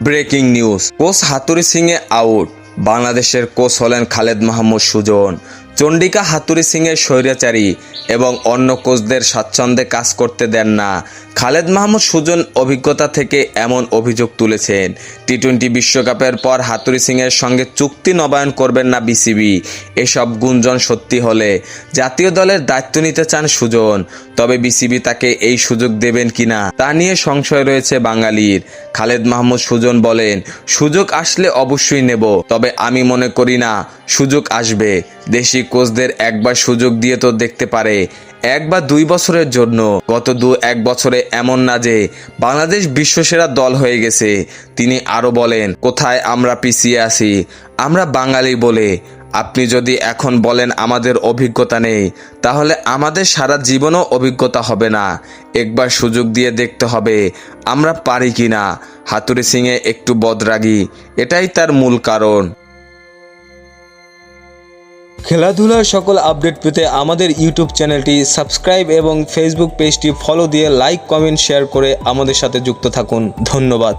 Breaking news, coach হাতুড়ি সিংয়ে out. বাংলাদেশের coach হলেন খালেদ মাহমুদ সুজন। চন্ডিকা হাতুড়ি সিংয়ের স্বৈরাচারী এবং অন্য কোচদের স্বাচ্ছন্দ্যে কাজ করতে দেন না। খালেদ মাহমুদ সুজন অভিজ্ঞতা থেকে এমন অভিযোগ তুলেছেন। টি-20 বিশ্বকাপের পর হাতুড়ি সিংয়ের সঙ্গে চুক্তি নবায়ন করবেন না বিসিবি। এসব গুঞ্জন সত্যি হলে জাতীয় দলের দায়িত্ব নিতে চান সুজন। তবে বিসিবি তাকে এই সুযোগ দেবেন কিনা তা নিয়ে সংশয় রয়েছে বাঙালির। খালেদ মাহমুদ সুজন বলেন, সুযোগ আসলে অবশ্যই নেব, তবে আমি মনে করি না সুযোগ আসবে। দেশি কোচদের একবার সুযোগ দিয়ে তো দেখতে পারে, 1 বা 2 বছরের জন্য। গত 2-1 বছরে এমন না যে বাংলাদেশ বিশ্বসেরা দল হয়ে গেছে। তিনি আরও বলেন, কোথায় আমরা পিছিয়ে আছি? আমরা বাঙালি বলে। আপনি যদি এখন বলেন আমাদের অভিজ্ঞতা নেই, তাহলে আমাদের সারা জীবনও অভিজ্ঞতা হবে না। একবার সুযোগ দিয়ে দেখতে হবে আমরা পারি কিনা। হাতুড়ি সিংয়ে একটু বদরাগী, এটাই তার মূল কারণ। খেলাধুলার সকল আপডেট পেতে আমাদের ইউটিউব চ্যানেলটি সাবস্ক্রাইব এবং ফেসবুক পেজটি ফলো দিয়ে লাইক, কমেন্ট, শেয়ার করে আমাদের সাথে যুক্ত থাকুন। ধন্যবাদ।